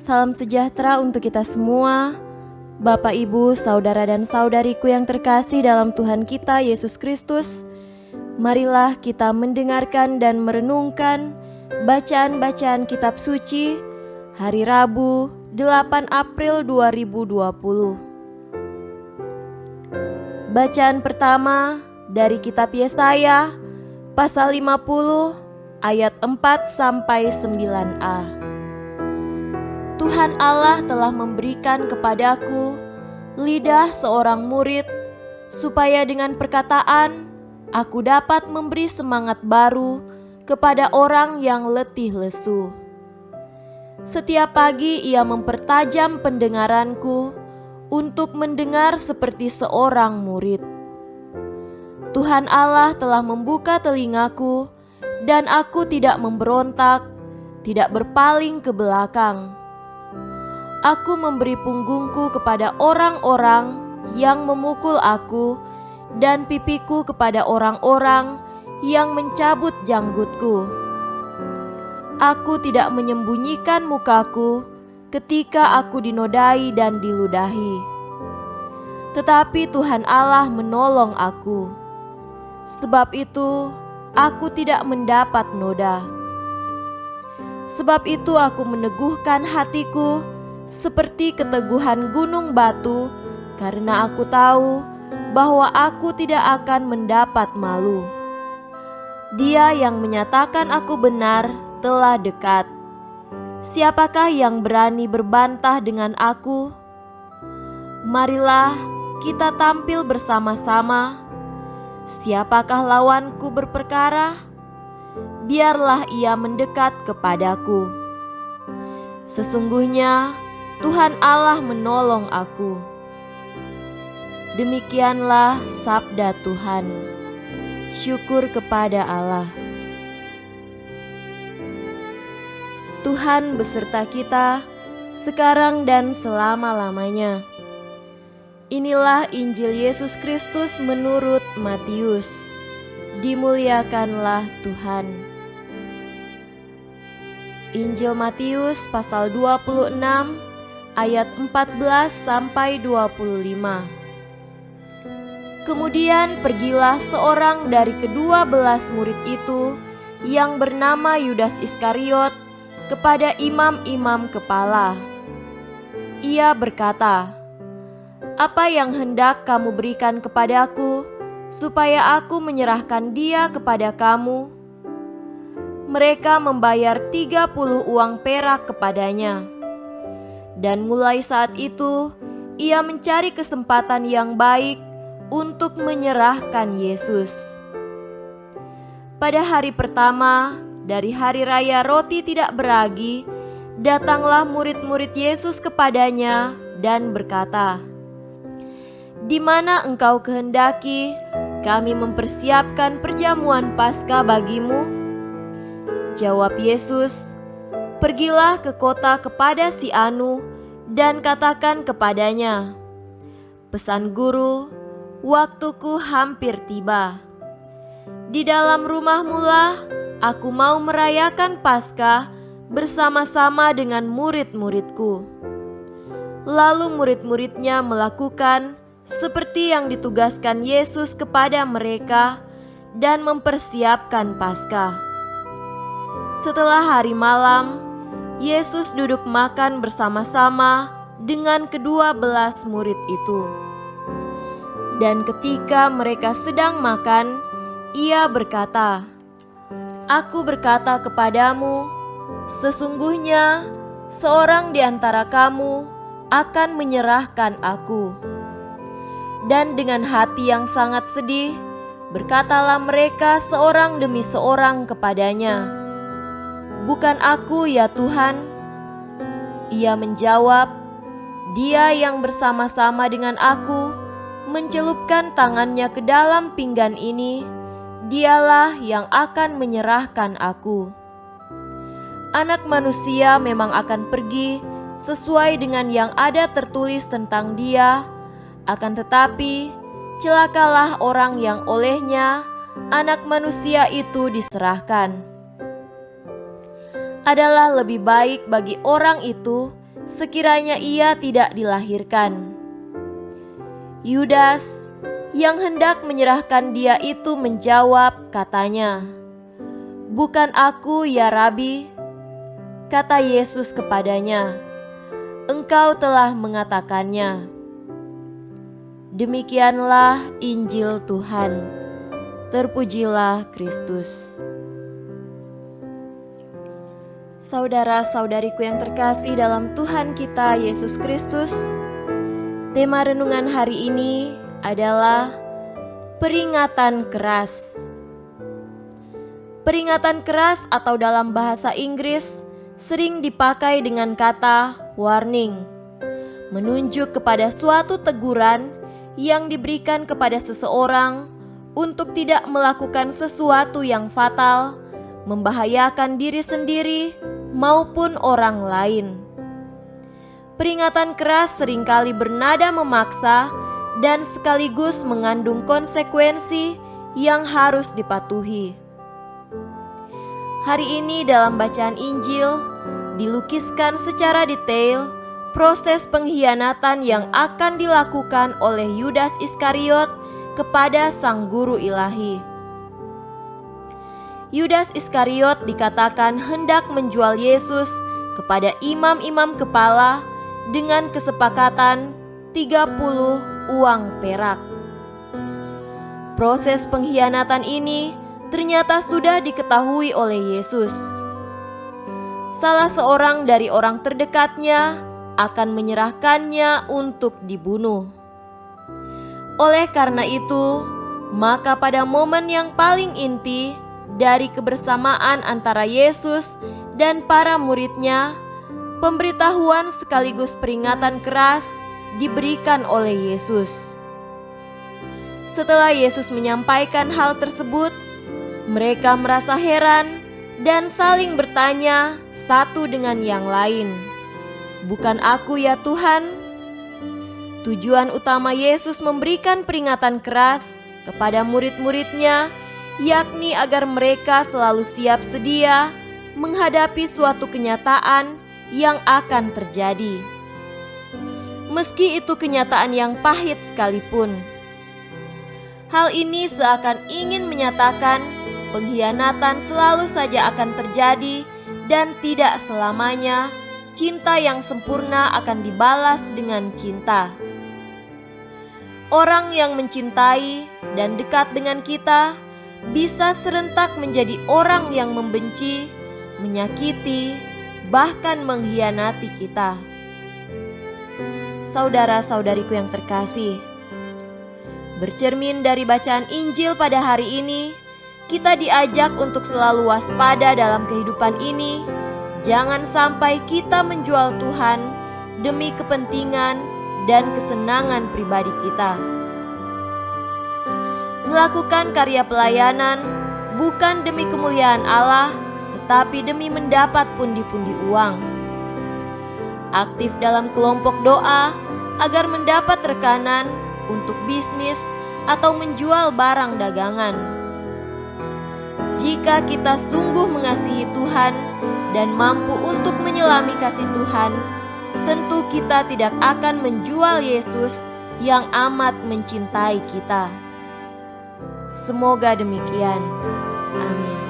Salam sejahtera untuk kita semua, Bapak, Ibu, saudara dan saudariku yang terkasih dalam Tuhan kita Yesus Kristus. Marilah kita mendengarkan dan merenungkan bacaan-bacaan kitab suci hari Rabu 8 April 2020. Bacaan pertama dari kitab Yesaya pasal 50 ayat 4-9a. Tuhan Allah telah memberikan kepadaku lidah seorang murid, supaya dengan perkataan aku dapat memberi semangat baru kepada orang yang letih lesu. Setiap pagi ia mempertajam pendengaranku untuk mendengar seperti seorang murid. Tuhan Allah telah membuka telingaku, dan aku tidak memberontak, tidak berpaling ke belakang. Aku memberi punggungku kepada orang-orang yang memukul aku, dan pipiku kepada orang-orang yang mencabut janggutku. Aku tidak menyembunyikan mukaku ketika aku dinodai dan diludahi. Tetapi Tuhan Allah menolong aku. Sebab itu aku tidak mendapat noda. Sebab itu aku meneguhkan hatiku seperti keteguhan gunung batu, karena aku tahu bahwa aku tidak akan mendapat malu. Dia yang menyatakan aku benar telah dekat. Siapakah yang berani berbantah dengan aku? Marilah kita tampil bersama-sama. Siapakah lawanku berperkara? Biarlah ia mendekat kepadaku. Sesungguhnya Tuhan Allah menolong aku. Demikianlah sabda Tuhan. Syukur kepada Allah. Tuhan beserta kita sekarang dan selama-lamanya. Inilah Injil Yesus Kristus menurut Matius. Dimuliakanlah Tuhan. Injil Matius pasal 26 ayat 14-25. Kemudian pergilah seorang dari ke-12 murid itu yang bernama Yudas Iskariot kepada imam-imam kepala. Ia berkata, "Apa yang hendak kamu berikan kepadaku, supaya aku menyerahkan dia kepada kamu?" Mereka membayar 30 uang perak kepadanya. Dan mulai saat itu, ia mencari kesempatan yang baik untuk menyerahkan Yesus. Pada hari pertama dari hari raya roti tidak beragi, datanglah murid-murid Yesus kepadanya dan berkata, "Di mana engkau kehendaki kami mempersiapkan perjamuan Paskah bagimu?" Jawab Yesus, "Pergilah ke kota kepada si Anu dan katakan kepadanya, 'Pesan Guru, waktuku hampir tiba. Di dalam rumahmulah aku mau merayakan Paskah bersama-sama dengan murid-muridku.' Lalu murid-muridnya melakukan seperti yang ditugaskan Yesus kepada mereka dan mempersiapkan Paskah. Setelah hari malam, Yesus duduk makan bersama-sama dengan ke-12 murid itu. Dan ketika mereka sedang makan, ia berkata, "Aku berkata kepadamu, sesungguhnya seorang di antara kamu akan menyerahkan aku." Dan dengan hati yang sangat sedih, berkatalah mereka seorang demi seorang kepadanya, "Bukan aku ya Tuhan?" Ia menjawab, "Dia yang bersama-sama dengan aku mencelupkan tangannya ke dalam pinggan ini, dialah yang akan menyerahkan aku. Anak manusia memang akan pergi sesuai dengan yang ada tertulis tentang dia, akan tetapi celakalah orang yang olehnya Anak manusia itu diserahkan. Adalah lebih baik bagi orang itu sekiranya ia tidak dilahirkan. Yudas yang hendak menyerahkan dia itu menjawab, katanya, "Bukan aku, ya Rabi." Kata Yesus kepadanya, "Engkau telah mengatakannya." Demikianlah Injil Tuhan. Terpujilah Kristus. Saudara-saudariku yang terkasih dalam Tuhan kita Yesus Kristus, tema renungan hari ini adalah peringatan keras. Peringatan keras atau dalam bahasa Inggris sering dipakai dengan kata warning, menunjuk kepada suatu teguran yang diberikan kepada seseorang untuk tidak melakukan sesuatu yang fatal, membahayakan diri sendiri maupun orang lain. Peringatan keras seringkali bernada memaksa dan sekaligus mengandung konsekuensi yang harus dipatuhi. Hari ini dalam bacaan Injil dilukiskan secara detail proses pengkhianatan yang akan dilakukan oleh Yudas Iskariot kepada Sang Guru Ilahi. Yudas Iskariot dikatakan hendak menjual Yesus kepada imam-imam kepala dengan kesepakatan 30 uang perak. Proses pengkhianatan ini ternyata sudah diketahui oleh Yesus. Salah seorang dari orang terdekatnya akan menyerahkannya untuk dibunuh. Oleh karena itu, maka pada momen yang paling inti dari kebersamaan antara Yesus dan para muridnya, pemberitahuan sekaligus peringatan keras diberikan oleh Yesus. Setelah Yesus menyampaikan hal tersebut, mereka merasa heran dan saling bertanya satu dengan yang lain, "Bukan aku, ya Tuhan?" Tujuan utama Yesus memberikan peringatan keras kepada murid-muridnya, yakni agar mereka selalu siap sedia menghadapi suatu kenyataan yang akan terjadi. Meski itu kenyataan yang pahit sekalipun. Hal ini seakan ingin menyatakan pengkhianatan selalu saja akan terjadi dan tidak selamanya cinta yang sempurna akan dibalas dengan cinta. Orang yang mencintai dan dekat dengan kita bisa serentak menjadi orang yang membenci, menyakiti, bahkan mengkhianati kita. Saudara-saudariku yang terkasih, bercermin dari bacaan Injil pada hari ini, kita diajak untuk selalu waspada dalam kehidupan ini. Jangan sampai kita menjual Tuhan demi kepentingan dan kesenangan pribadi kita. Melakukan karya pelayanan bukan demi kemuliaan Allah, tetapi demi mendapat pundi-pundi uang. Aktif dalam kelompok doa agar mendapat rekanan untuk bisnis atau menjual barang dagangan. Jika kita sungguh mengasihi Tuhan dan mampu untuk menyelami kasih Tuhan, tentu kita tidak akan menjual Yesus yang amat mencintai kita. Semoga demikian. Amin.